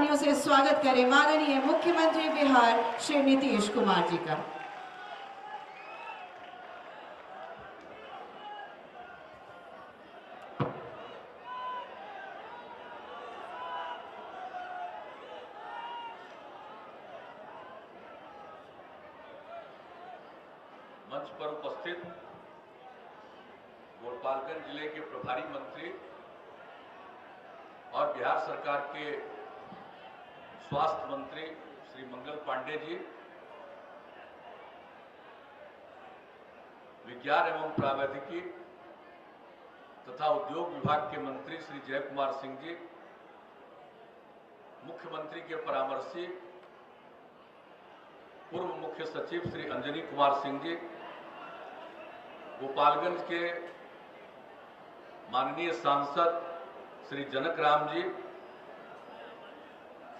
तालियों से स्वागत करें माननीय मुख्यमंत्री बिहार श्री नीतीश कुमार जी का। मंच पर उपस्थित गोपालगंज जिले के प्रभारी मंत्री और बिहार सरकार के स्वास्थ्य मंत्री श्री मंगल पांडे जी, विज्ञान एवं प्रावैधिकी तथा उद्योग विभाग के मंत्री श्री जय कुमार सिंह जी, मुख्यमंत्री के परामर्शी पूर्व मुख्य सचिव श्री अंजनी कुमार सिंह जी, गोपालगंज के माननीय सांसद श्री जनक राम जी,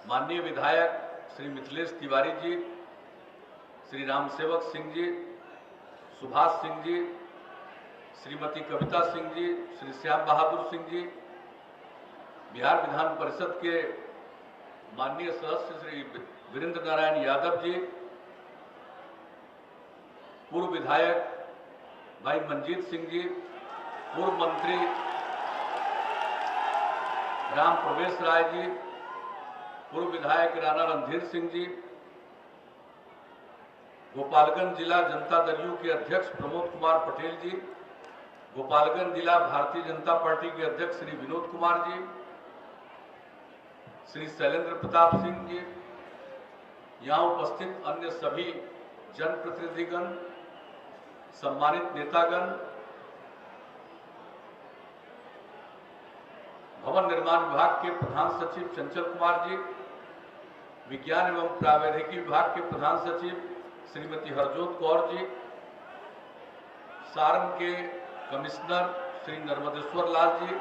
माननीय विधायक श्री मिथिलेश तिवारी जी, श्री रामसेवक सिंह जी, सुभाष सिंह जी, श्रीमती कविता सिंह जी, श्री श्याम बहादुर सिंह जी, बिहार विधान परिषद के माननीय सदस्य श्री वीरेंद्र नारायण यादव जी, पूर्व विधायक भाई मंजीत सिंह जी, पूर्व मंत्री राम प्रवेश राय जी, पूर्व विधायक राणा रणधीर सिंह जी, गोपालगंज जिला जनता दल यू के अध्यक्ष प्रमोद कुमार पटेल जी, गोपालगंज जिला भारतीय जनता पार्टी के अध्यक्ष श्री विनोद कुमार जी, श्री शैलेंद्र प्रताप सिंह जी, यहाँ उपस्थित अन्य सभी जनप्रतिनिधिगण, सम्मानित नेतागण, भवन निर्माण विभाग के प्रधान सचिव चंचल कुमार जी, विज्ञान एवं प्रावैधिकी विभाग के प्रधान सचिव श्रीमती हरजोत कौर जी, सारण के कमिश्नर श्री नर्मदेश्वर लाल जी,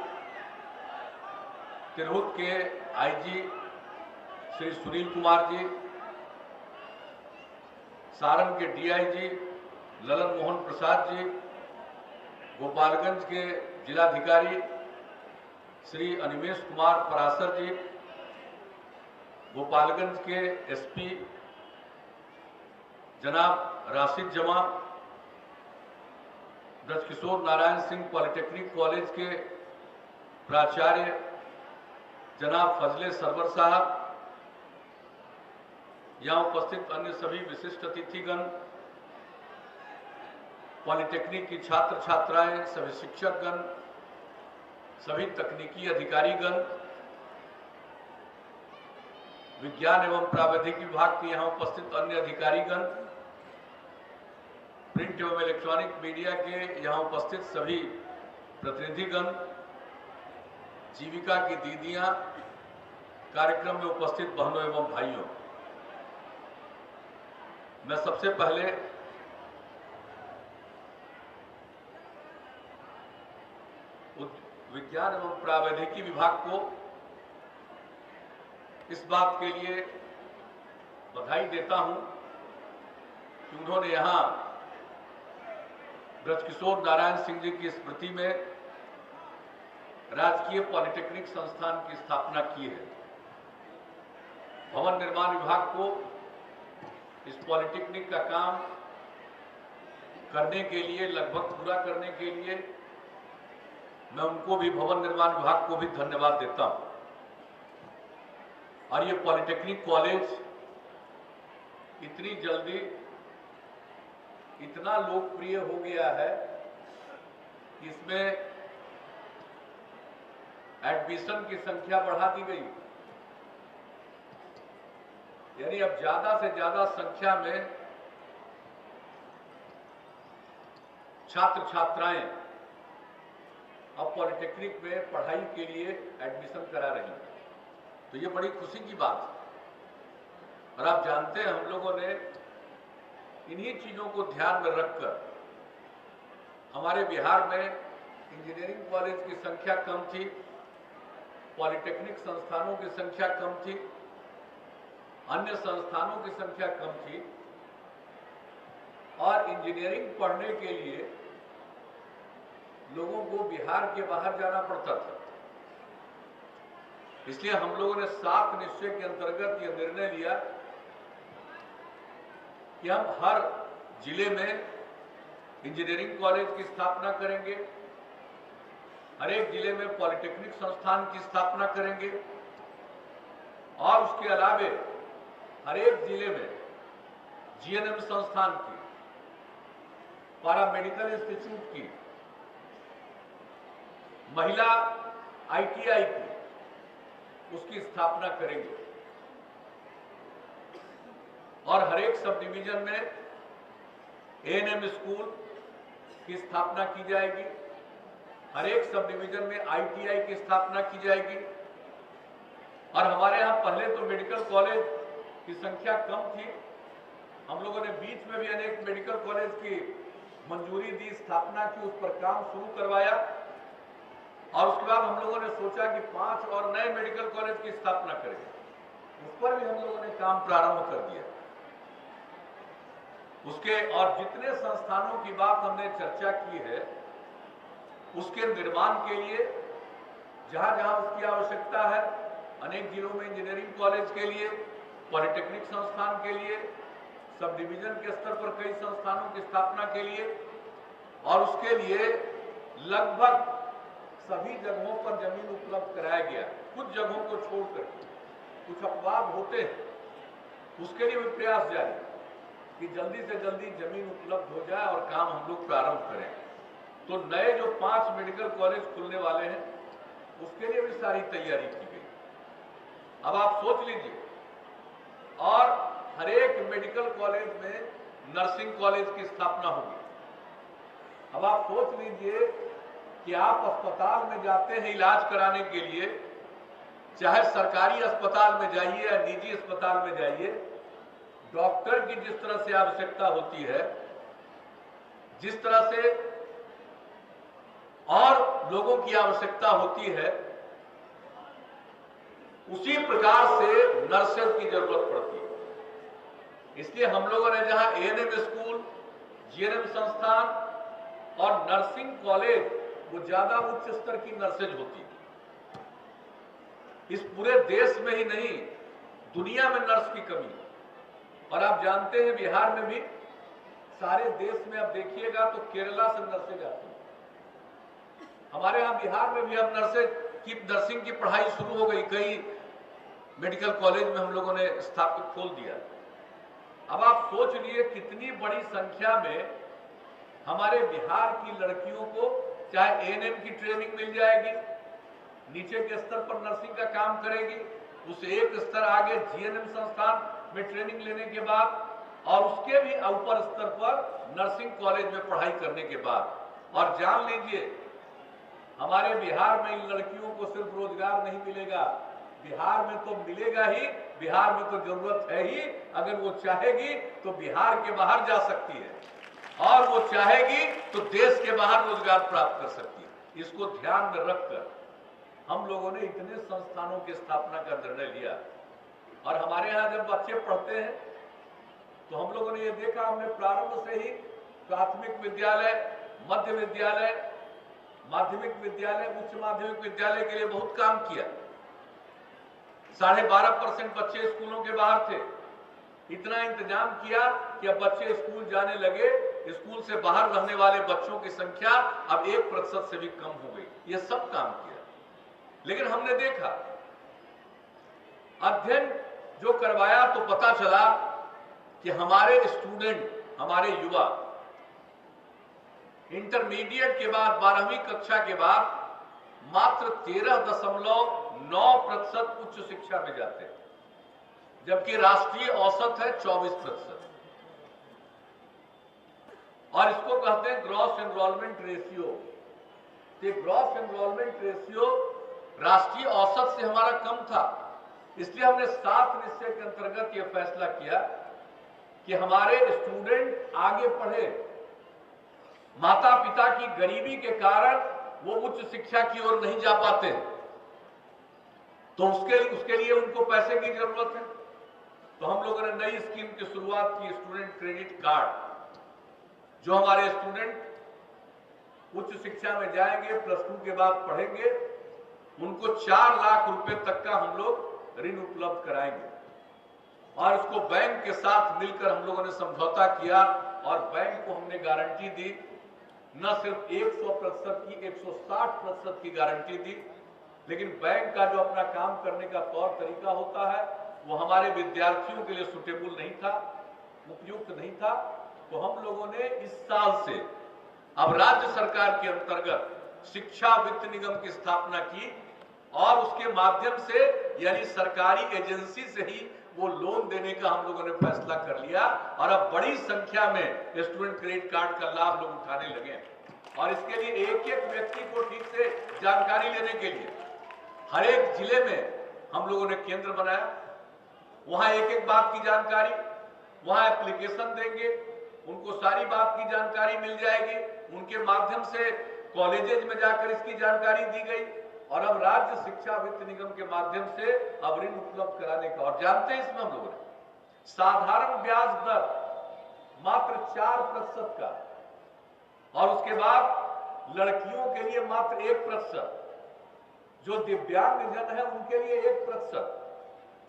तिरहुत के आईजी श्री सुनील कुमार जी, सारण के डीआईजी ललन मोहन प्रसाद जी, गोपालगंज के जिलाधिकारी श्री अनिमेश कुमार परासर जी, गोपालगंज के एसपी जनाब राशिद जमा, ब्रजकिशोर नारायण सिंह पॉलिटेक्निक कॉलेज के प्राचार्य जनाब फजले सरवर साहब, यहाँ उपस्थित अन्य सभी विशिष्ट अतिथिगण, पॉलिटेक्निक की छात्र छात्राएं, सभी शिक्षकगण, सभी तकनीकी अधिकारीगण, विज्ञान एवं प्रावैधिकी विभाग के यहाँ उपस्थित अन्य अधिकारीगण, प्रिंट एवं इलेक्ट्रॉनिक मीडिया के यहाँ उपस्थित सभी प्रतिनिधिगण, जीविका की दीदियां, कार्यक्रम में उपस्थित बहनों एवं भाइयों, मैं सबसे पहले विज्ञान एवं प्रावैधिकी विभाग को इस बात के लिए बधाई देता हूं कि उन्होंने यहां ब्रजकिशोर नारायण सिंह जी की स्मृति में राजकीय पॉलिटेक्निक संस्थान की स्थापना की है। भवन निर्माण विभाग को इस पॉलिटेक्निक का काम करने के लिए, लगभग पूरा करने के लिए मैं उनको भी, भवन निर्माण विभाग को भी धन्यवाद देता हूं। और ये पॉलिटेक्निक कॉलेज इतनी जल्दी इतना लोकप्रिय हो गया है कि इसमें एडमिशन की संख्या बढ़ा दी गई, यानी अब ज्यादा से ज्यादा संख्या में छात्र छात्राएं अब पॉलिटेक्निक में पढ़ाई के लिए एडमिशन करा रही हैं, तो ये बड़ी खुशी की बात है। और आप जानते हैं, हम लोगों ने इन्हीं चीजों को ध्यान में रखकर हमारे बिहार में इंजीनियरिंग कॉलेज की संख्या कम थी, पॉलिटेक्निक संस्थानों की संख्या कम थी, अन्य संस्थानों की संख्या कम थी, और इंजीनियरिंग पढ़ने के लिए लोगों को बिहार के बाहर जाना पड़ता था। इसलिए हम लोगों ने 7 निश्चय के अंतर्गत यह निर्णय लिया कि हम हर जिले में इंजीनियरिंग कॉलेज की स्थापना करेंगे, हर एक जिले में पॉलिटेक्निक संस्थान की स्थापना करेंगे और उसके अलावे हर एक जिले में जीएनएम संस्थान की, पैरामेडिकल इंस्टीट्यूट की, महिला आईटीआई की, उसकी स्थापना करेंगे और हर एक सब डिवीजन में एएनएम स्कूल की स्थापना की जाएगी, हर एक सब डिवीजन में आईटीआई की स्थापना की जाएगी। और हमारे यहाँ पहले तो मेडिकल कॉलेज की संख्या कम थी, हम लोगों ने बीच में भी अनेक मेडिकल कॉलेज की मंजूरी दी, स्थापना की, उस पर काम शुरू करवाया और उसके बाद हम लोगों ने सोचा कि 5 और नए मेडिकल कॉलेज की स्थापना करेंगे। उस पर भी हम लोगों ने काम प्रारंभ कर दिया। उसके और जितने संस्थानों की बात हमने चर्चा की है, उसके निर्माण के लिए जहां जहां उसकी आवश्यकता है, अनेक जिलों में इंजीनियरिंग कॉलेज के लिए, पॉलिटेक्निक संस्थान के लिए, सब डिवीजन के स्तर पर कई संस्थानों की स्थापना के लिए और उसके लिए लगभग सभी जगहों पर जमीन उपलब्ध कराया गया। कुछ जगहों को छोड़कर कुछ अपवाद होते हैं, उसके लिए भी प्रयास जारी कि जल्दी से जल्दी जमीन उपलब्ध हो जाए और काम हम लोग प्रारंभ करें। तो नए जो 5 मेडिकल कॉलेज खुलने वाले हैं, उसके लिए भी सारी तैयारी की गई। अब आप सोच लीजिए, और हर एक मेडिकल कॉलेज में नर्सिंग कॉलेज की स्थापना होगी। अब आप सोच लीजिए कि आप अस्पताल में जाते हैं इलाज कराने के लिए, चाहे सरकारी अस्पताल में जाइए या निजी अस्पताल में जाइए, डॉक्टर की जिस तरह से आवश्यकता होती है, जिस तरह से और लोगों की आवश्यकता होती है, उसी प्रकार से नर्सेज की जरूरत पड़ती है। इसलिए हम लोगों ने जहां एएनएम स्कूल, जीएनएम संस्थान और नर्सिंग कॉलेज, वो ज्यादा उच्च स्तर की नर्सेज होती है। इस पूरे देश में ही नहीं, दुनिया में नर्स की कमी है। और आप जानते हैं बिहार में भी, सारे देश में आप देखिएगा तो केरला से नर्सेज आती है। हमारे यहाँ बिहार में भी अब नर्सिंग की पढ़ाई शुरू हो गई, कई मेडिकल कॉलेज में हम लोगों ने स्थापित खोल दिया। अब आप सोच लिए कितनी बड़ी संख्या में हमारे बिहार की लड़कियों को चाहे एएनएम की ट्रेनिंग मिल जाएगी, नीचे के स्तर पर नर्सिंग का काम करेगी, उस एक स्तर आगे जीएनएम संस्थान में ट्रेनिंग लेने के बाद और उसके भी ऊपर स्तर पर नर्सिंग कॉलेज में पढ़ाई करने के बाद। और जान लीजिए, हमारे बिहार में इन लड़कियों को सिर्फ रोजगार नहीं मिलेगा, बिहार में तो मिलेगा ही, बिहार में तो जरूरत है ही। अगर वो चाहेगी तो बिहार के बाहर जा सकती है और वो चाहेगी तो देश के बाहर रोजगार प्राप्त कर सकती है। इसको ध्यान में रखकर हम लोगों ने इतने संस्थानों की स्थापना का निर्णय लिया। और हमारे यहाँ जब बच्चे पढ़ते हैं तो हम लोगों ने ये देखा, हमने प्रारंभ से ही प्राथमिक विद्यालय, मध्य विद्यालय, माध्यमिक विद्यालय, उच्च माध्यमिक विद्यालय के लिए बहुत काम किया। 12.5% बच्चे स्कूलों के बाहर थे। इतना इंतजाम किया कि अब बच्चे स्कूल जाने लगे, स्कूल से बाहर रहने वाले बच्चों की संख्या अब 1% से भी कम हो गई। ये सब काम किया। लेकिन हमने देखा, अध्ययन जो करवाया तो पता चला कि हमारे स्टूडेंट, हमारे युवा इंटरमीडिएट के बाद, 12वीं कक्षा के बाद मात्र 13.9% उच्च शिक्षा में जाते हैं, जबकि राष्ट्रीय औसत है 24%। और इसको कहते हैं ग्रॉस एनरोलमेंट रेशियो। ये ग्रॉस एनरोलमेंट रेशियो राष्ट्रीय औसत से हमारा कम था। इसलिए हमने 7 निश्चय के अंतर्गत यह फैसला किया कि हमारे स्टूडेंट आगे पढ़े। माता पिता की गरीबी के कारण वो उच्च शिक्षा की ओर नहीं जा पाते हैं, तो उसके लिए उनको पैसे की जरूरत है। तो हम लोगों ने नई स्कीम की शुरुआत की, स्टूडेंट क्रेडिट कार्ड। जो हमारे स्टूडेंट उच्च शिक्षा में जाएंगे, +2 के बाद पढ़ेंगे, उनको 4 लाख रुपए तक का हम लोग ऋण उपलब्ध कराएंगे। और इसको बैंक के साथ मिलकर हम लोगों ने समझौता किया और बैंक को हमने गारंटी दी, न सिर्फ 100% की 160% की गारंटी दी, लेकिन बैंक का जो अपना काम करने का तौर तरीका होता है वो हमारे विद्यार्थियों के लिए सुटेबल नहीं था, उपयुक्त नहीं था। तो हम लोगों ने इस साल से अब राज्य सरकार के अंतर्गत शिक्षा वित्त निगम की स्थापना की और उसके माध्यम से यानी सरकारी एजेंसी से ही वो लोन देने का हम लोगों ने फैसला कर लिया और अब बड़ी संख्या में स्टूडेंट क्रेडिट कार्ड का लाभ लोग उठाने लगे। और इसके लिए एक एक व्यक्ति को ठीक से जानकारी लेने के लिए हर एक जिले में हम लोगों ने केंद्र बनाया, वहां एक एक बात की जानकारी, वहां एप्लीकेशन देंगे, उनको सारी बात की जानकारी मिल जाएगी, उनके माध्यम से कॉलेजेज में जाकर इसकी जानकारी दी गई और अब राज्य शिक्षा वित्त निगम के माध्यम से अब ऋण उपलब्ध कराने का। और जानते हैं इसमें हम लोगों ने साधारण ब्याज दर मात्र 4% का और उसके बाद लड़कियों के लिए मात्र 1%, जो दिव्यांग जन है उनके लिए 1%,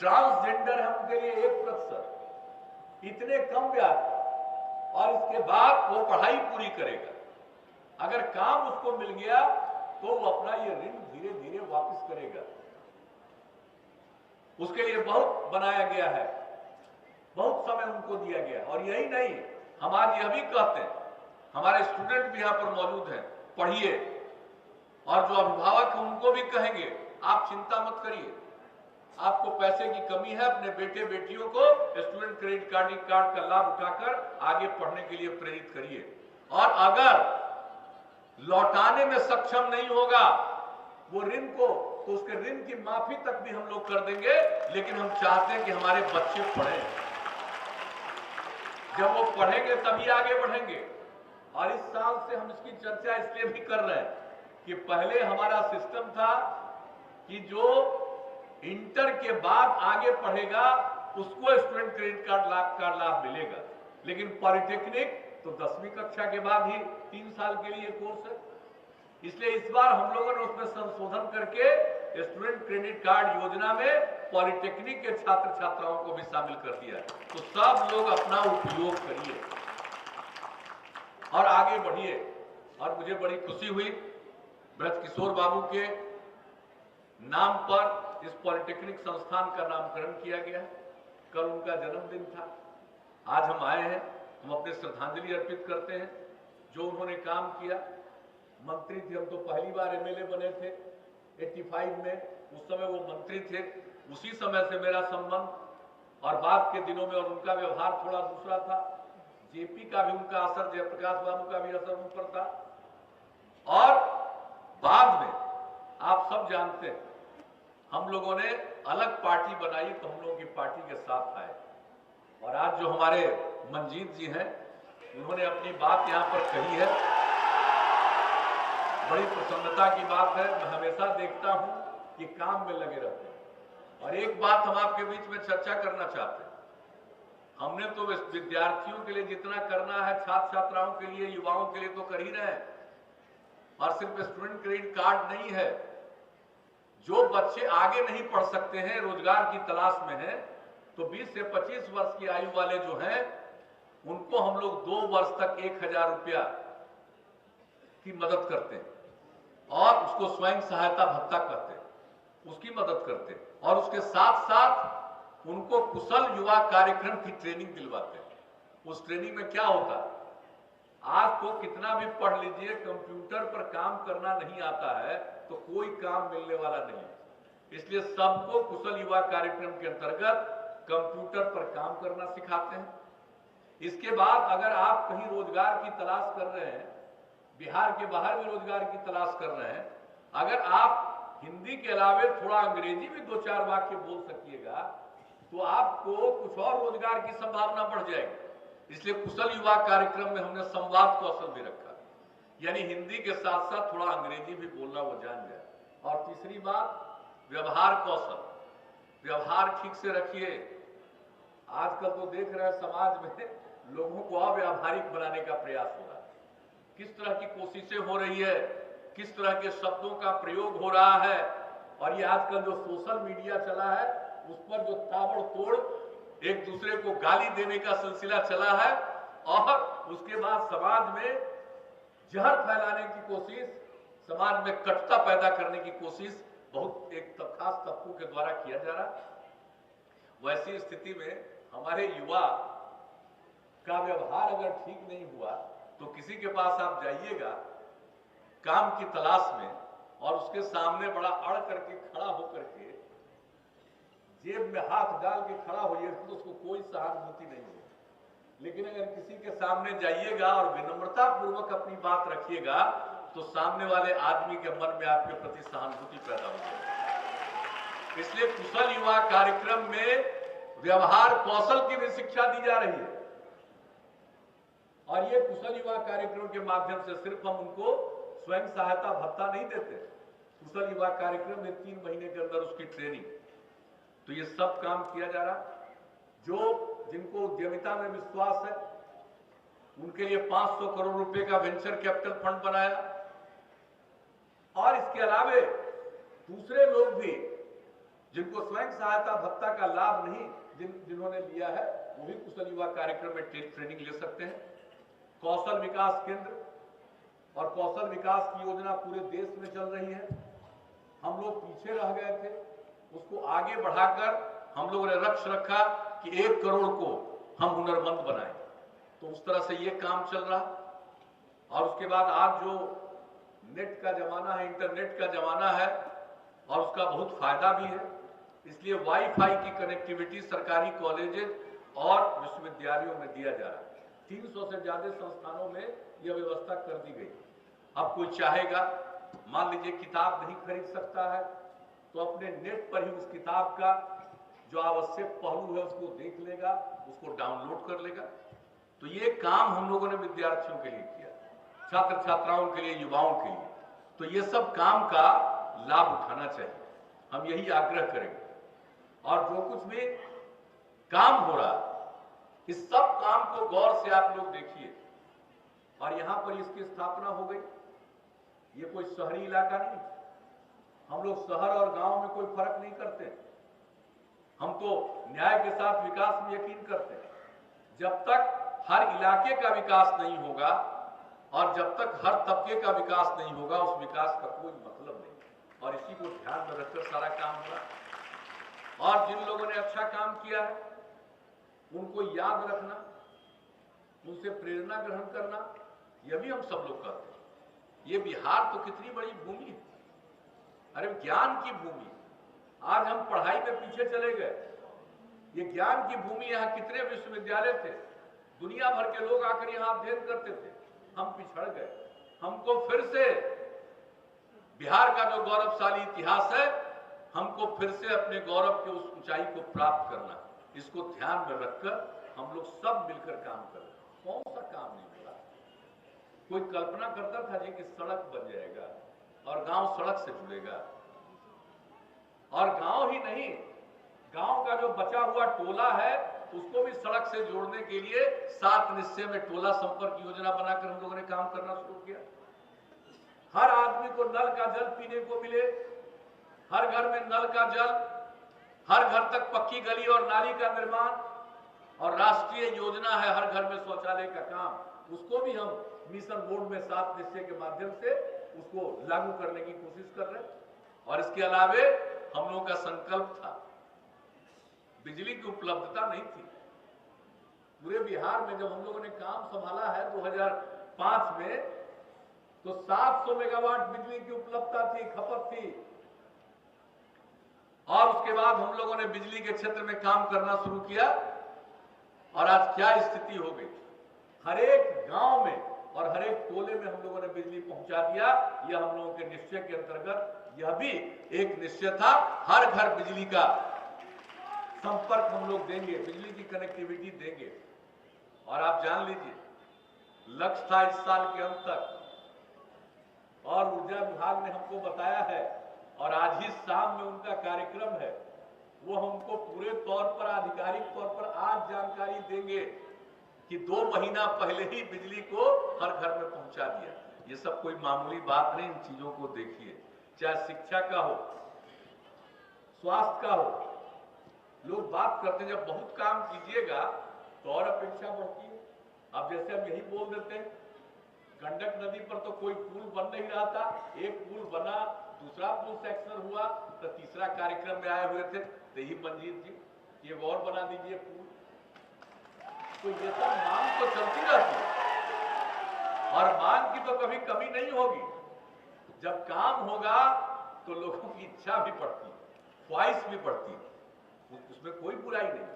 ट्रांसजेंडर है उनके लिए 1%, इतने कम ब्याज और इसके बाद वो पढ़ाई पूरी करेगा। अगर काम उसको मिल गया तो वो अपना ये ऋण धीरे धीरे वापस करेगा। उसके लिए बहुत बनाया गया है, बहुत समय उनको दिया गया। और यही नहीं, हम आज यह भी कहते हैं, हमारे स्टूडेंट भी यहां पर मौजूद हैं, पढ़िए, और जो अभिभावक हैं उनको भी कहेंगे आप चिंता मत करिए, आपको पैसे की कमी है, अपने बेटे बेटियों को स्टूडेंट क्रेडिट कार्ड का लाभ उठाकर आगे पढ़ने के लिए प्रेरित करिए। और अगर लौटाने में सक्षम नहीं होगा वो ऋण को, तो उसके ऋण की माफी तक भी हम लोग कर देंगे। लेकिन हम चाहते हैं कि हमारे बच्चे पढ़ें, जब वो पढ़ेंगे तभी आगे बढ़ेंगे। और इस साल से हम इसकी चर्चा इसलिए भी कर रहे हैं कि पहले हमारा सिस्टम था कि जो इंटर के बाद आगे पढ़ेगा उसको स्टूडेंट क्रेडिट कार्ड का लाभ मिलेगा, लेकिन पॉलिटेक्निक तो 10वीं कक्षा के बाद ही 3 साल के लिए कोर्स है। इसलिए इस बार हम लोगों ने उसमें संशोधन करके स्टूडेंट क्रेडिट कार्ड योजना में पॉलिटेक्निक के छात्र छात्राओं को भी शामिल कर दिया। तो सब लोग अपना उपयोग करिए और आगे बढ़िए। और मुझे बड़ी खुशी हुई, ब्रजकिशोर बाबू के नाम पर इस पॉलिटेक्निक संस्थान का नामकरण किया गया। कल उनका जन्मदिन था, आज हम आए हैं, हम अपने श्रद्धांजलि अर्पित करते हैं। जो उन्होंने काम किया, मंत्री थे, हम तो पहली बार एमएलए बने थे 85 में, उस समय वो मंत्री थे, उसी समय से मेरा संबंध और बाद के दिनों में, और उनका व्यवहार थोड़ा दूसरा था। जेपी का भी उनका असर, जयप्रकाश बाबू का भी असर उन पर था। और बाद में आप सब जानते हैं हम लोगों ने अलग पार्टी बनाई तो हम लोगों की पार्टी के साथ आए। और आज जो हमारे मंजीत जी हैं, उन्होंने अपनी बात यहां पर कही है, बड़ी प्रसन्नता की बात है। मैं हमेशा देखता हूं कि काम में लगे रहते हैं। और एक बात हम आपके बीच में चर्चा करना चाहते हैं, हमने तो विद्यार्थियों के लिए जितना करना है, छात्र छात्राओं के लिए, युवाओं के लिए तो कर ही रहे हैं। और सिर्फ स्टूडेंट क्रेडिट कार्ड नहीं है, जो बच्चे आगे नहीं पढ़ सकते हैं, रोजगार की तलाश में हैं, तो 20 से 25 वर्ष की आयु वाले जो हैं उनको हम लोग 2 वर्ष तक 1000 रुपया की मदद करते हैं और उसको स्वयं सहायता भत्ता कहते हैं, उसकी मदद करते हैं। और उसके साथ साथ उनको कुशल युवा कार्यक्रम की ट्रेनिंग दिलवाते हैं। उस ट्रेनिंग में क्या होता है, आज तो कितना भी पढ़ लीजिए, कंप्यूटर पर काम करना नहीं आता है तो कोई काम मिलने वाला नहीं। इसलिए सबको कुशल युवा कार्यक्रम के अंतर्गत कंप्यूटर पर काम करना सिखाते हैं। इसके बाद अगर आप कहीं रोजगार की तलाश कर रहे हैं, बिहार के बाहर भी रोजगार की तलाश कर रहे हैं, अगर आप हिंदी के अलावे थोड़ा अंग्रेजी भी 2-4 वाक्य बोल सकिएगा तो आपको कुछ और रोजगार की संभावना बढ़ जाएगी। इसलिए कुशल युवा कार्यक्रम में हमने संवाद कौशल भी रखा, यानी हिंदी के साथ साथ थोड़ा अंग्रेजी भी बोलना वो जान जाए। और तीसरी बात, व्यवहार कौशल, व्यवहार ठीक से रखिए। आजकल तो देख रहे हैं समाज में लोगों को अव्यावहारिक बनाने का प्रयास हो रहा है, किस तरह की कोशिशें हो रही है, किस तरह के शब्दों का प्रयोग हो रहा है, और ये आजकल जो सोशल मीडिया चला है उस पर जो ताबड़तोड़ एक दूसरे को गाली देने का सिलसिला चला है और उसके बाद समाज में जहर फैलाने की कोशिश, समाज में कटुता पैदा करने की कोशिश बहुत एक खास तबकों के द्वारा किया जा रहा। वैसी स्थिति में हमारे युवा का व्यवहार अगर ठीक नहीं हुआ तो किसी के पास आप जाइएगा काम की तलाश में और उसके सामने बड़ा अड़ करके खड़ा होकर के जेब में हाथ डाल के खड़ा होइए तो उसको कोई सहानुभूति नहीं है। लेकिन अगर किसी के सामने जाइएगा और विनम्रता पूर्वक अपनी बात रखिएगा तो सामने वाले आदमी के मन में आपके प्रति सहानुभूति पैदा होगी। इसलिए कुशल युवा कार्यक्रम में व्यवहार कौशल की भी शिक्षा दी जा रही है और ये कुशल युवा कार्यक्रम के माध्यम से सिर्फ हम उनको स्वयं सहायता भत्ता नहीं देते, कुशल युवा कार्यक्रम में 3 महीने के अंदर उसकी ट्रेनिंग, तो ये सब काम किया जा रहा। जो जिनको उद्यमिता में विश्वास है उनके लिए 500 करोड़ रुपए का वेंचर कैपिटल फंड बनाया और इसके अलावे दूसरे लोग भी जिनको स्वयं सहायता भत्ता का लाभ नहीं जिन्होंने लिया है वो भी कुशल युवा कार्यक्रम में ट्रेनिंग ले सकते हैं। कौशल विकास केंद्र और कौशल विकास की योजना पूरे देश में चल रही है। हम लोग पीछे रह गए थे, उसको आगे बढ़ाकर हम लोगों ने लक्ष्य रखा कि 1 करोड़ को हम हुनरमंद बनाएं, तो उस तरह से ये काम चल रहा। और उसके बाद आज जो नेट का जमाना है, इंटरनेट का जमाना है और उसका बहुत फायदा भी है, इसलिए वाईफाई की कनेक्टिविटी सरकारी कॉलेजेस और विश्वविद्यालयों में दिया जा रहा है। 300 से ज्यादा संस्थानों में यह व्यवस्था कर दी गई। अब कोई चाहेगा, मान लीजिए किताब नहीं खरीद सकता है तो अपने नेट पर ही उस किताब का जो आवश्यक पहलू है उसको देख लेगा, उसको डाउनलोड कर लेगा। तो ये काम हम लोगों ने विद्यार्थियों के लिए किया, छात्र छात्राओं के लिए, युवाओं के लिए। तो ये सब काम का लाभ उठाना चाहिए, हम यही आग्रह करेंगे। और जो कुछ भी काम हो रहा इस सब काम को गौर से आप लोग देखिए। और यहां पर इसकी स्थापना हो गई, ये कोई शहरी इलाका नहीं, हम लोग शहर और गांव में कोई फर्क नहीं करते, हम तो न्याय के साथ विकास में यकीन करते हैं। जब तक हर इलाके का विकास नहीं होगा और जब तक हर तबके का विकास नहीं होगा उस विकास का कोई मतलब नहीं। और इसी को ध्यान में रखकर सारा काम हुआ। और जिन लोगों ने अच्छा काम किया है उनको याद रखना, उनसे प्रेरणा ग्रहण करना, यह भी हम सब लोग करते हैं। ये बिहार तो कितनी बड़ी भूमि है, अरे ज्ञान की भूमि। आज हम पढ़ाई में पीछे चले गए, ये ज्ञान की भूमि। यहाँ कितने विश्वविद्यालय थे, दुनिया भर के लोग आकर यहाँ अध्ययन करते थे, हम पिछड़ गए। हमको फिर से बिहार का जो गौरवशाली इतिहास है, हमको फिर से अपने गौरव के उस ऊंचाई को प्राप्त करना, इसको ध्यान में रखकर हम लोग सब मिलकर काम कर रहे हैं। कौन सा काम नहीं हो रहा? कोई कल्पना करता था जी कि सड़क बन जाएगा और गांव सड़क से जुड़ेगा, और गांव ही नहीं, गांव का जो बचा हुआ टोला है उसको भी सड़क से जोड़ने के लिए 7 निश्चय में टोला संपर्क योजना बनाकर हम लोगों ने काम करना शुरू किया। हर आदमी को नल का जल पीने को मिले, हर घर में नल का जल, हर घर तक पक्की गली और नाली का निर्माण, और राष्ट्रीय योजना है हर घर में शौचालय का काम, उसको भी हम मिशन मोड में 7 निश्चय के माध्यम से उसको लागू करने की कोशिश कर रहे हैं। और इसके अलावे हम लोगों का संकल्प था, बिजली की उपलब्धता नहीं थी पूरे बिहार में। जब हम लोगों ने काम संभाला है 2005 में, तो 700 मेगावाट बिजली की उपलब्धता थी, खपत थी। और उसके बाद हम लोगों ने बिजली के क्षेत्र में काम करना शुरू किया और आज क्या स्थिति हो गई, हर एक गांव में और हर एक टोले में हम लोगों ने बिजली पहुंचा दिया। यह हम लोगों के निश्चय के अंतर्गत यह भी एक निश्चय था, हर घर बिजली का संपर्क हम लोग देंगे, बिजली की कनेक्टिविटी देंगे। और आप जान लीजिए, लक्ष्य था इस साल के अंत तक, और ऊर्जा विभाग ने हमको बताया है और आज ही शाम में उनका कार्यक्रम है, वो हमको पूरे तौर पर, आधिकारिक तौर पर आज जानकारी देंगे कि 2 महीना पहले ही बिजली को हर घर में पहुंचा दिया। ये सब कोई मामूली बात नहीं, इन चीजों को देखिए, चाहे शिक्षा का हो, स्वास्थ्य का हो। लोग बात करते हैं जब बहुत काम कीजिएगा तो और अपेक्षा बढ़ती है। अब जैसे हम यही बोल देते हैं, गंडक नदी पर तो कोई पुल बन नहीं रहा था, एक पुल बना, दूसरा पुल सेक्शन हुआ, तो तीसरा कार्यक्रम में आए हुए थे तो यही मंजीत जी ये और बना दीजिए पुल। तो ये सब मांग तो चलती रहती है और मांग की तो कभी कमी नहीं होगी। जब काम होगा तो लोगों की इच्छा भी बढ़ती है, ख्वाहिश भी बढ़ती है, उसमें कोई बुराई नहीं।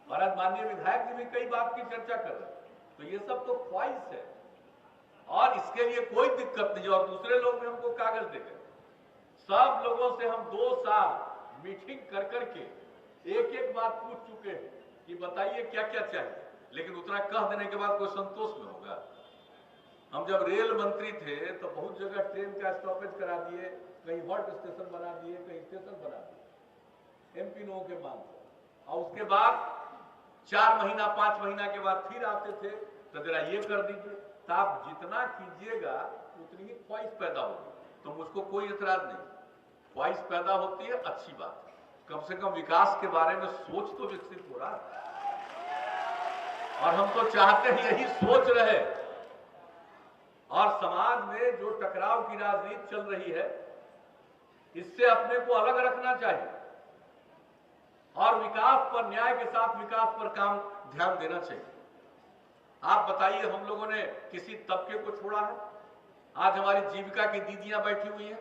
और आज माननीय विधायक जी भी कई बात की चर्चा कर रहे हैं, तो ये सब तो ख्वाहिश है और इसके लिए कोई दिक्कत नहीं। और दूसरे लोग भी हमको कागज देकर, सब लोगों से हम 2 साल मीटिंग कर करके एक एक बात पूछ चुके हैं कि बताइए क्या क्या चाहिए, लेकिन उतना कह देने के बाद कोई संतोष में होगा। हम जब रेल मंत्री थे तो बहुत जगह ट्रेन का स्टॉपेज करा दिए, कहीं हॉल्ट स्टेशन बना दिए, कहीं स्टेशन बना दिए एमपी लोगों के मांग पर। और उसके बाद 4 महीना 5 महीना के बाद फिर आते थे तो जरा ये कर दीजिए। तो आप जितना कीजिएगा उतनी ही ख्वाहिश पैदा होगी, तो मुझको कोई एतराज नहीं। ख्वाहिश पैदा होती है, अच्छी बात है, कम से कम विकास के बारे में सोच तो विकसित हो रहा है। और हम तो चाहते हैं यही सोच रहे। और समाज में जो टकराव की राजनीति चल रही है, इससे अपने को अलग रखना चाहिए और विकास पर, न्याय के साथ विकास पर काम ध्यान देना चाहिए। आप बताइए, हम लोगों ने किसी तबके को छोड़ा है? आज हमारी जीविका की दीदियां बैठी हुई हैं,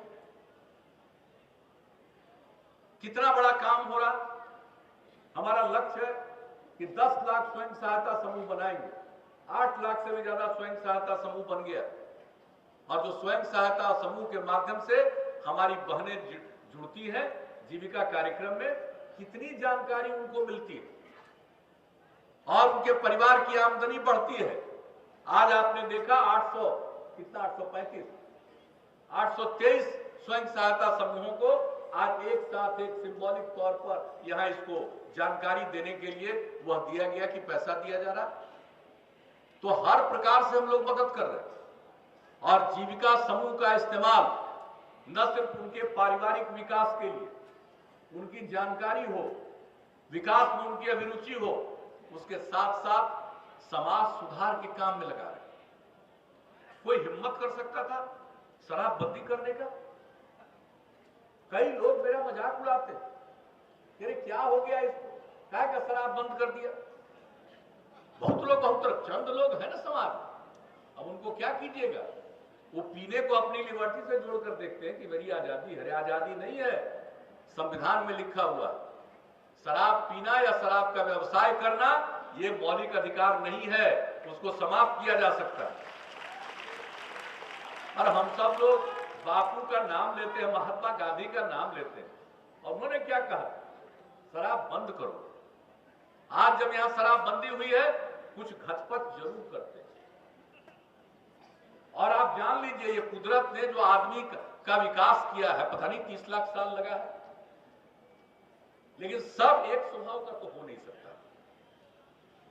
कितना बड़ा काम हो रहा। हमारा लक्ष्य है कि 10 लाख स्वयं सहायता समूह बनाएंगे। 8 लाख से भी ज्यादा स्वयं सहायता समूह बन गया और जो स्वयं सहायता समूह के माध्यम से हमारी बहनें जुड़ती हैं जीविका कार्यक्रम में, कितनी जानकारी उनको मिलती है और उनके परिवार की आमदनी बढ़ती है। आज आपने देखा 823 स्वयं सहायता समूहों को आज एक साथ एक सिंबॉलिक तौर पर यहां इसको जानकारी देने के लिए वह दिया गया कि पैसा दिया जा रहा। तो हर प्रकार से हम लोग मदद कर रहे हैं और जीविका समूह का इस्तेमाल न सिर्फ उनके पारिवारिक विकास के लिए, उनकी जानकारी हो, विकास में उनकी अभिरुचि हो, उसके साथ साथ समाज सुधार के काम में लगा रहे। कोई हिम्मत कर सकता था शराबबंदी करने का? कई लोग मेरा मजाक उड़ाते, अरे क्या हो गया इसको, क्या का शराब बंद कर दिया। बहुत लोग, बहुत चंद लोग हैं ना समाज, अब उनको क्या कीजिएगा? वो पीने को अपनी लिबर्टी से जोड़कर देखते हैं कि मेरी आजादी है। आजादी नहीं है, संविधान में लिखा हुआ शराब पीना या शराब का व्यवसाय करना ये मौलिक अधिकार नहीं है, उसको समाप्त किया जा सकता है। और हम सब लोग बापू का नाम लेते हैं, महात्मा गांधी का नाम लेते हैं, और उन्होंने क्या कहा? शराब बंद करो। आज जब यहां शराबबंदी हुई है, कुछ घचपच जरूर करते हैं। और आप जान लीजिए, ये कुदरत ने जो आदमी का विकास किया है, पता नहीं 30 लाख साल लगा है, लेकिन सब एक स्वभाव का तो हो नहीं सकता।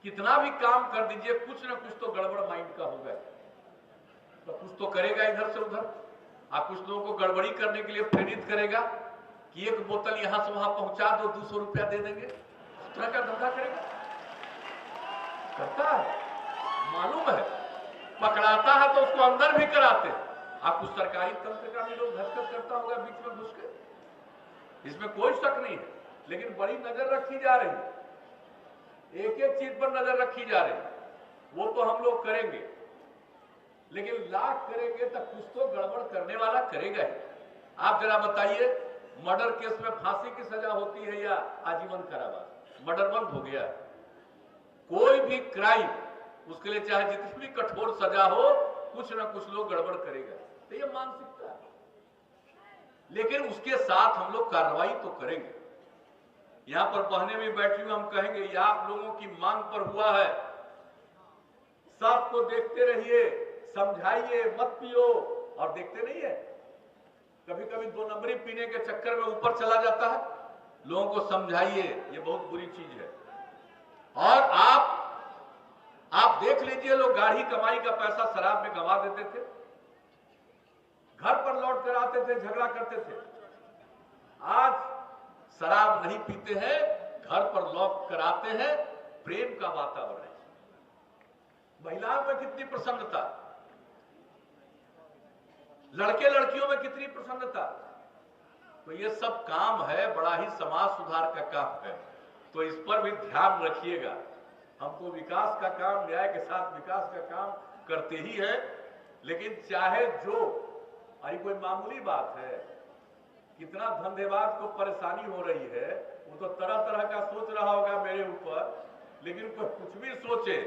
कितना भी काम कर दीजिए, कुछ ना कुछ तो गड़बड़ माइंड का होगा, तो कुछ तो करेगा इधर से उधर। आप कुछ लोगों को गड़बड़ी करने के लिए प्रेरित करेगा कि एक बोतल यहां से वहां पहुंचा दो, 200 रुपया दे देंगे, उस तरह का धंधा करेगा। करता है, मालूम है, पकड़ाता है तो उसको अंदर भी कराते हैं। आप कुछ सरकारी तंत्र का भी लोग हरकत करता होगा बीच में घुस के, इसमें कोई शक नहीं है, लेकिन बड़ी नजर रखी जा रही है, एक एक चीज पर नजर रखी जा रही है। वो तो हम लोग करेंगे, लेकिन लाख करेंगे तो कुछ तो गड़बड़ करने वाला करेगा ही। आप जरा बताइए, मर्डर केस में फांसी की सजा होती है या आजीवन कारावास? मर्डर बंद हो गया। कोई भी क्राइम, उसके लिए चाहे जितनी भी कठोर सजा हो, कुछ ना कुछ लोग गड़बड़ करेगा, तो ये मानसिकता है। लेकिन उसके साथ हम लोग कार्रवाई तो करेंगे। यहां पर बहने भी बैठी हुई, हम कहेंगे ये आप लोगों की मांग पर हुआ है, सबको देखते रहिए, समझाइए, मत पियो। और देखते नहीं है, कभी कभी 2 नंबरी पीने के चक्कर में ऊपर चला जाता है। लोगों को समझाइए, ये बहुत बुरी चीज है। और आप देख लीजिए, लोग गाढ़ी कमाई का पैसा शराब में गंवा देते थे, घर पर लौट कर आते थे, झगड़ा करते थे। आज शराब नहीं पीते हैं, घर पर लॉक कराते हैं, प्रेम का वातावरण है। महिलाओं में कितनी प्रसन्नता, लड़के लड़कियों में कितनी प्रसन्नता। तो ये सब काम है, बड़ा ही समाज सुधार का काम है। तो इस पर भी ध्यान रखिएगा। हम तो विकास का काम, न्याय के साथ विकास का काम करते ही है, लेकिन चाहे जो, अरे कोई मामूली बात है, कितना धंधेबाज को परेशानी हो रही है, वो तो तरह तरह का सोच रहा होगा मेरे ऊपर, लेकिन कोई कुछ भी सोचे,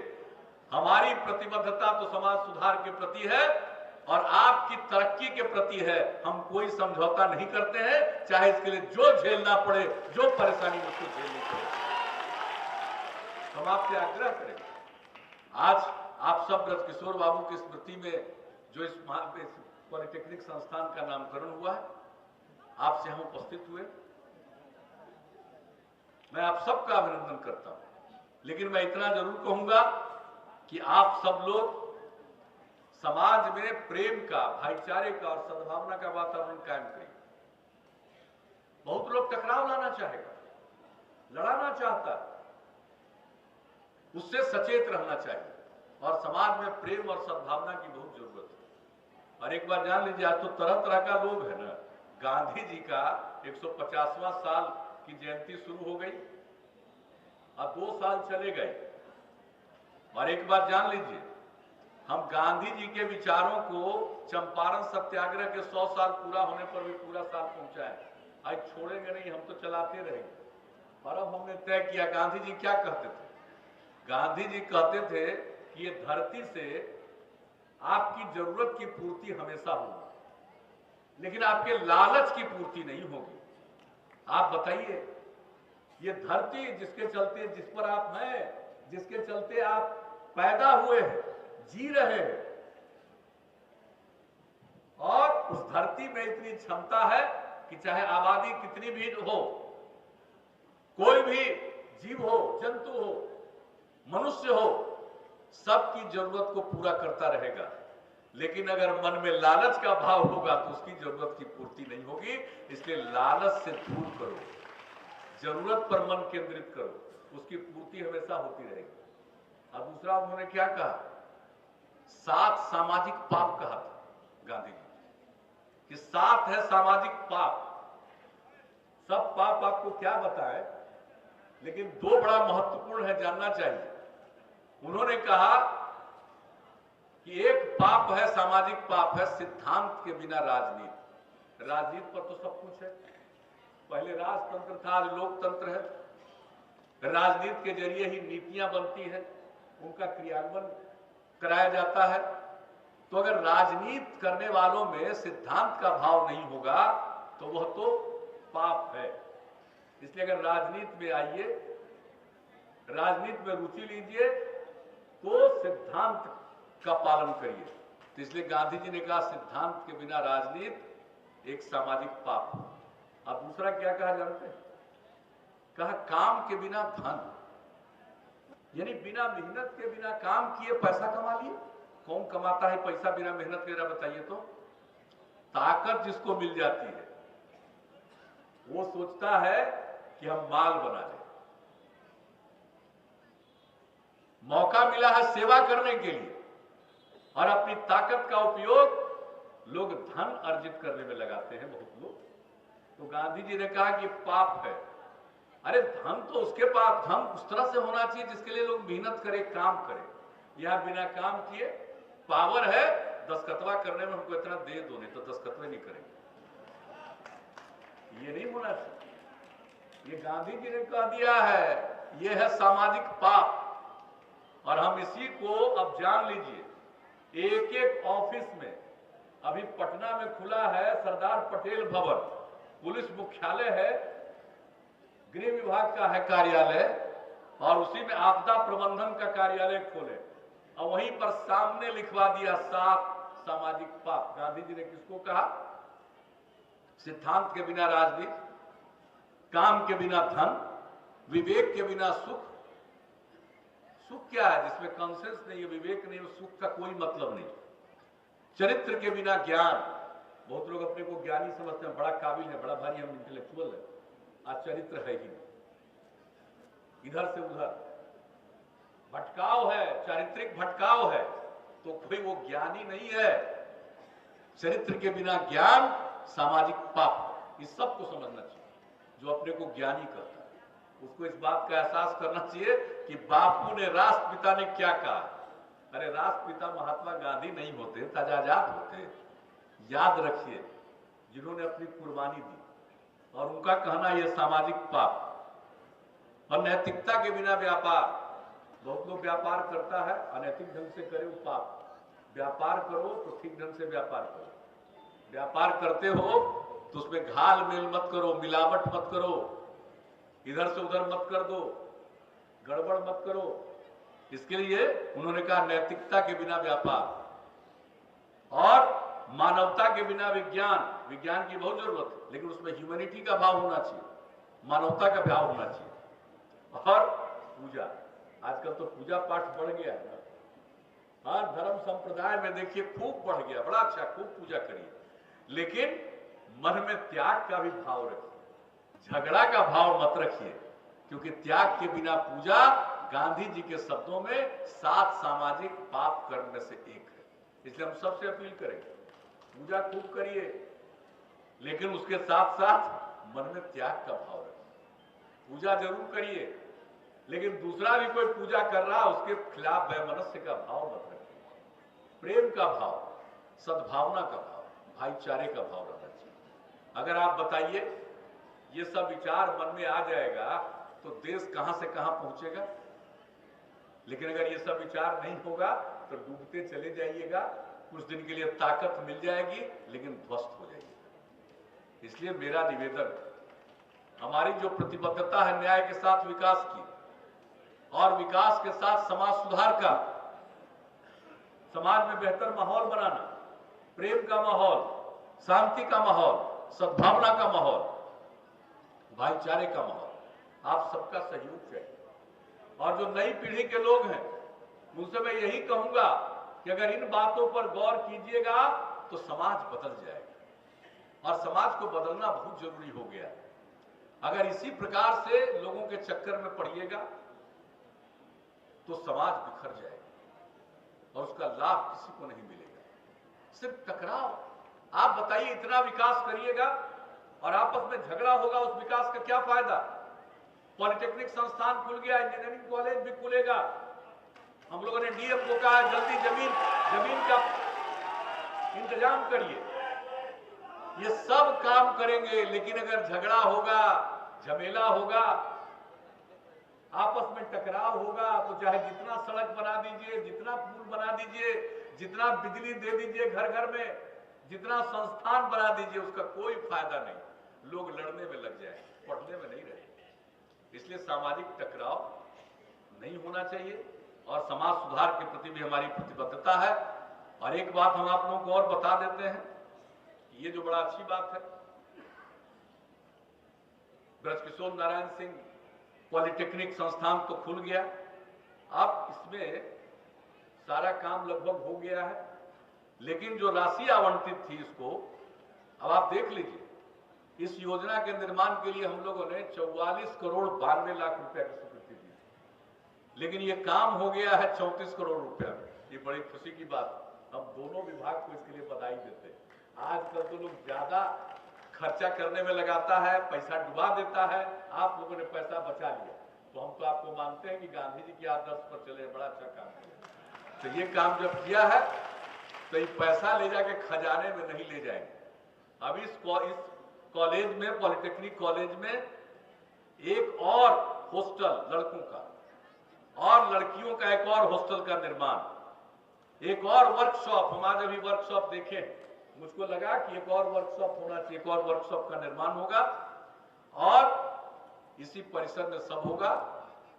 हमारी प्रतिबद्धता तो समाज सुधार के प्रति है और आपकी तरक्की के प्रति है। हम कोई समझौता नहीं करते हैं, चाहे इसके लिए जो झेलना पड़े, जो परेशानी मुझको झेलनी पड़े। हम आपसे आग्रह करेंगे, आज आप सब ब्रजकिशोर बाबू की स्मृति में जो इस पॉलिटेक्निक संस्थान का नामकरण हुआ है, आपसे हम उपस्थित हुए, मैं आप सबका अभिनंदन करता हूं। लेकिन मैं इतना जरूर कहूंगा कि आप सब लोग समाज में प्रेम का, भाईचारे का और सद्भावना का वातावरण कायम करें। बहुत लोग टकराव लाना चाहेगा, लड़ाना चाहता है, उससे सचेत रहना चाहिए और समाज में प्रेम और सद्भावना की बहुत जरूरत है। और एक बार जान लीजिए, आज तो तरह तरह का लोग है ना, गांधी जी का 150वां साल की जयंती शुरू हो गई और 2 साल चले गए। और एक बार जान लीजिए, हम गांधी जी के विचारों को चंपारण सत्याग्रह के 100 साल पूरा होने पर भी पूरा साल पहुंचाए। आज छोड़ेंगे नहीं, हम तो चलाते रहेंगे। और अब हमने तय किया, गांधी जी क्या कहते थे? गांधी जी कहते थे कि ये धरती से आपकी जरूरत की पूर्ति हमेशा होगी, लेकिन आपके लालच की पूर्ति नहीं होगी। आप बताइए, ये धरती जिसके चलते, जिस पर आप हैं, जिसके चलते आप पैदा हुए हैं, जी रहे हैं, और उस धरती में इतनी क्षमता है कि चाहे आबादी कितनी भी हो, कोई भी जीव हो, जंतु हो, मनुष्य हो, सबकी जरूरत को पूरा करता रहेगा। लेकिन अगर मन में लालच का भाव होगा तो उसकी जरूरत की पूर्ति नहीं होगी। इसलिए लालच से दूर करो, जरूरत पर मन केंद्रित करो, उसकी पूर्ति हमेशा होती रहेगी। अब दूसरा उन्होंने क्या कहा? 7 सामाजिक पाप कहा था गांधी जी कि 7 है सामाजिक पाप। सब पाप आपको क्या बताएं, लेकिन 2 बड़ा महत्वपूर्ण है, जानना चाहिए। उन्होंने कहा कि एक पाप है, सामाजिक पाप है, सिद्धांत के बिना राजनीति। राजनीति पर तो सब कुछ है, पहले राजतंत्र था, आज लोकतंत्र है। राजनीति के जरिए ही नीतियां बनती है, उनका क्रियान्वयन कराया जाता है। तो अगर राजनीति करने वालों में सिद्धांत का भाव नहीं होगा तो वह तो पाप है। इसलिए अगर राजनीति में आइए, राजनीति में रुचि लीजिए, तो सिद्धांत का पालन करिए। तो इसलिए गांधी जी ने कहा सिद्धांत के बिना राजनीति एक सामाजिक पाप। अब दूसरा क्या कहा जानते हैं? कहा काम के बिना धन, यानी बिना मेहनत के, बिना काम किए पैसा कमा लिए। कौन कमाता है पैसा बिना मेहनत के, बताइए तो? ताकत जिसको मिल जाती है वो सोचता है कि हम माल बना लें। मौका मिला है सेवा करने के लिए और अपनी ताकत का उपयोग लोग धन अर्जित करने में लगाते हैं, बहुत लोग। तो गांधी जी ने कहा कि पाप है। अरे धन तो उसके पास, धन उस तरह से होना चाहिए जिसके लिए लोग मेहनत करें, काम करें। यह बिना काम किए पावर है, दस्तखतवा करने में हमको इतना दे दो, नहीं तो दस्तखतवे नहीं करेंगे। ये नहीं होना चाहिए। ये गांधी जी ने कह दिया है, ये है सामाजिक पाप। और हम इसी को अब जान लीजिए, एक एक ऑफिस में, अभी पटना में खुला है सरदार पटेल भवन, पुलिस मुख्यालय है, गृह विभाग का है कार्यालय, और उसी में आपदा प्रबंधन का कार्यालय खोले, और वहीं पर सामने लिखवा दिया 7 सामाजिक पाप। गांधी जी ने किसको कहा? सिद्धांत के बिना राजनीति, काम के बिना धन, विवेक के बिना सुख। सुख क्या है? जिसमें कॉन्सेंस नहीं है, विवेक नहीं, सुख का कोई मतलब नहीं। चरित्र के बिना ज्ञान। बहुत लोग अपने को ज्ञानी समझते हैं, बड़ा काबिल है, बड़ा भारी, हम इंटेलेक्चुअल है, आज चरित्र है ही नहीं, इधर से उधर भटकाव है, चारित्रिक भटकाव है, तो कोई वो ज्ञानी नहीं है। चरित्र के बिना ज्ञान सामाजिक पाप, इस सब को समझना चाहिए। जो अपने को ज्ञानी करता है उसको इस बात का एहसास करना चाहिए कि बापू ने, राष्ट्रपिता ने क्या कहा। अरे राष्ट्रपिता महात्मा गांधी नहीं होते, आजाद होते। याद रखिए, जिन्होंने अपनी कुर्बानी दी, और उनका कहना यह सामाजिक पाप और नैतिकता के बिना व्यापार। बहुत लोग व्यापार करता है, अनैतिक ढंग से करे वो पाप। व्यापार करो तो ठीक ढंग से व्यापार करो। व्यापार करते हो तो उसमें घाल मेल मत करो, मिलावट मत करो, इधर से उधर मत कर दो, गड़बड़ मत करो। इसके लिए उन्होंने कहा नैतिकता के बिना व्यापार और मानवता के बिना विज्ञान। विज्ञान की बहुत जरूरत है, लेकिन उसमें ह्यूमैनिटी का भाव होना चाहिए, मानवता का भाव होना चाहिए। और पूजा, आजकल तो पूजा पाठ बढ़ गया है, हर धर्म संप्रदाय में देखिए खूब बढ़ गया, बड़ा अच्छा, खूब पूजा करिए, लेकिन मन में त्याग का भी भाव रखिए, झगड़ा का भाव मत रखिए, क्योंकि त्याग के बिना पूजा गांधी जी के शब्दों में 7 सामाजिक पाप कर्म में से एक है। इसलिए हम सबसे अपील करेंगे, पूजा खूब करिए, लेकिन उसके साथ साथ मन में त्याग का भाव रखिए। पूजा जरूर करिए, लेकिन दूसरा भी कोई पूजा कर रहा उसके खिलाफ वैमनस्य का भाव मत रखिए। प्रेम का भाव, सद्भावना का भाव, भाईचारे का भाव रहना चाहिए। अगर आप बताइए ये सब विचार मन में आ जाएगा तो देश कहां से कहां पहुंचेगा। लेकिन अगर ये सब विचार नहीं होगा तो डूबते चले जाइएगा, कुछ दिन के लिए ताकत मिल जाएगी लेकिन ध्वस्त हो जाएगी। इसलिए मेरा निवेदन, हमारी जो प्रतिबद्धता है न्याय के साथ विकास की और विकास के साथ समाज सुधार का, समाज में बेहतर माहौल बनाना, प्रेम का माहौल, शांति का माहौल, सद्भावना का माहौल, भाईचारे का माहौल, आप सबका सहयोग चाहिए। और जो नई पीढ़ी के लोग हैं उनसे मैं यही कहूंगा कि अगर इन बातों पर गौर कीजिएगा तो समाज बदल जाएगा, और समाज को बदलना बहुत जरूरी हो गया। अगर इसी प्रकार से लोगों के चक्कर में पड़िएगा तो समाज बिखर जाएगा और उसका लाभ किसी को नहीं मिलेगा। सिर्फ टकराव, आप बताइए, इतना विकास करिएगा और आपस में झगड़ा होगा, उस विकास का क्या फायदा। पॉलिटेक्निक संस्थान खुल गया, इंजीनियरिंग कॉलेज भी खुलेगा, हम लोगों ने डीएम को कहा जल्दी जमीन का इंतजाम करिए। ये सब काम करेंगे, लेकिन अगर झगड़ा होगा, झमेला होगा, आपस में टकराव होगा, तो चाहे जितना सड़क बना दीजिए, जितना पुल बना दीजिए, जितना बिजली दे दीजिए घर घर में, जितना संस्थान बना दीजिए, उसका कोई फायदा नहीं। लोग लड़ने में लग जाएंगे, पढ़ने में नहीं रहेंगे। इसलिए सामाजिक टकराव नहीं होना चाहिए और समाज सुधार के प्रति भी हमारी प्रतिबद्धता है। और एक बात हम आप लोगों को और बता देते हैं, ये जो बड़ा अच्छी बात है, ब्रजकिशोर नारायण सिंह पॉलिटेक्निक संस्थान तो खुल गया, अब इसमें सारा काम लगभग हो गया है, लेकिन जो राशि आवंटित थी इसको अब आप देख लीजिए। इस योजना के निर्माण के लिए हम लोगों ने 44 करोड़ 92 लाख रुपए की स्वीकृति दी, लेकिन ये काम हो गया है 34 करोड़ रुपया में। ये बड़ी खुशी की बात, हम दोनों विभाग को इसके लिए बधाई देते हैं। आजकल तो लोग ज्यादा खर्चा करने में लगाता है, पैसा डुबा देता है, आप लोगों ने पैसा बचा लिया, तो हम तो आपको मानते हैं कि गांधी जी के आदर्श पर चले, बड़ा अच्छा काम किया। तो ये काम जब किया है तो ये पैसा ले जाके खजाने में नहीं ले जाएंगे। अब इस कॉलेज में, पॉलिटेक्निक कॉलेज में एक और हॉस्टल लड़कों का और लड़कियों का एक और हॉस्टल का निर्माण, एक और वर्कशॉप, हम आज अभी वर्कशॉप देखे, मुझको लगा कि एक और वर्कशॉप होना चाहिए, एक और वर्कशॉप का निर्माण होगा और इसी परिसर में सब होगा।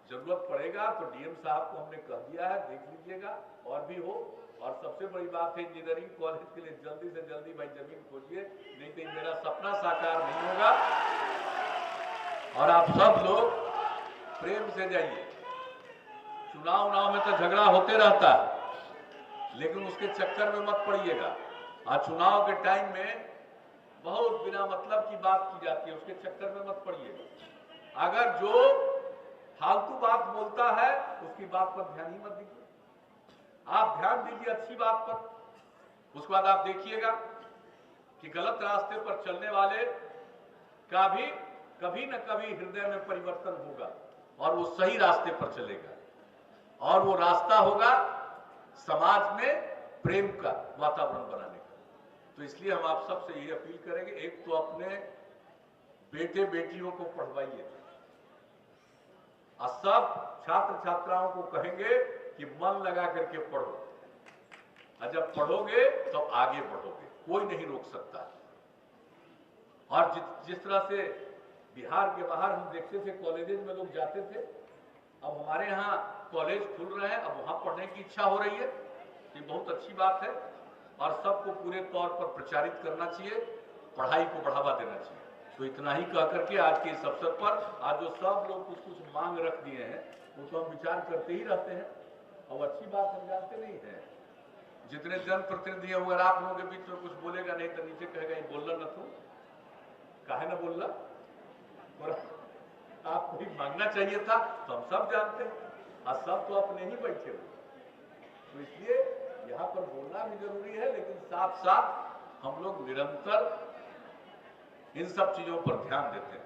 जरूरत पड़ेगा तो डीएम साहब को हमने कह दिया है, देख लीजिएगा और भी हो। और सबसे बड़ी बात है, इंजीनियरिंग कॉलेज के लिए जल्दी से जल्दी भाई जमीन खोजिए, नहीं तो मेरा सपना साकार नहीं होगा। और आप सब लोग प्रेम से जाइए। चुनाव में तो झगड़ा होते रहता है, लेकिन उसके चक्कर में मत पड़िएगा। आज चुनाव के टाइम में बहुत बिना मतलब की बात की जाती है, उसके चक्कर में मत पड़िए। अगर जो फालतू बात बोलता है उसकी बात पर ध्यान ही मत दीजिए, आप ध्यान दीजिए अच्छी बात पर। उसके बाद आप देखिएगा कि गलत रास्ते पर चलने वाले का भी कभी न कभी हृदय में परिवर्तन होगा और वो सही रास्ते पर चलेगा, और वो रास्ता होगा समाज में प्रेम का वातावरण बनाने का। तो इसलिए हम आप सबसे ये अपील करेंगे, एक तो अपने बेटे बेटियों को पढ़वाइए, और सब छात्र छात्राओं को कहेंगे कि मन लगा करके पढ़ो, और जब पढ़ोगे तो आगे बढ़ोगे, कोई नहीं रोक सकता। और जिस तरह से बिहार के बाहर हम देखते थे कॉलेजेस में लोग जाते थे, अब हमारे यहाँ कॉलेज खुल रहे हैं, अब वहां पढ़ने की इच्छा हो रही है, ये बहुत अच्छी बात है। और सबको पूरे तौर पर प्रचारित करना चाहिए, पढ़ाई को बढ़ावा देना चाहिए। तो इतना ही कह करके आज के इस अवसर पर, आज जो सब लोग कुछ कुछ मांग रख दिए हैं वो तो हम विचार करते ही रहते हैं, और अच्छी बात हम जानते नहीं है। जितने जनप्रतिनिधि हैं अगर आप लोगों के बीच में कुछ बोलेगा नहीं तो नीचे कहेगा ये बोलना न तू, काहे ना बोलना, और आपको भी मांगना चाहिए था, तो हम सब जानते हैं, और सब तो अपने ही बैठे हुए। तो इसलिए यहाँ पर बोलना भी जरूरी है, लेकिन साथ साथ हम लोग निरंतर इन सब चीजों पर ध्यान देते हैं।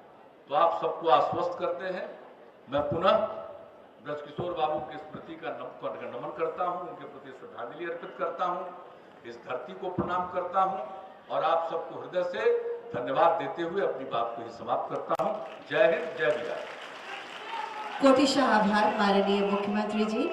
तो आप सबको आश्वस्त करते हैं, मैं पुनः ब्रजकिशोर बाबू की स्मृति का नमन करता हूं, उनके प्रति श्रद्धांजलि अर्पित करता हूं, इस धरती को प्रणाम करता हूं, और आप सबको हृदय से धन्यवाद देते हुए अपनी बात को ही समाप्त करता हूं। जय हिंद, जय बिहार। कोटिशाह आभार माननीय मुख्यमंत्री जी।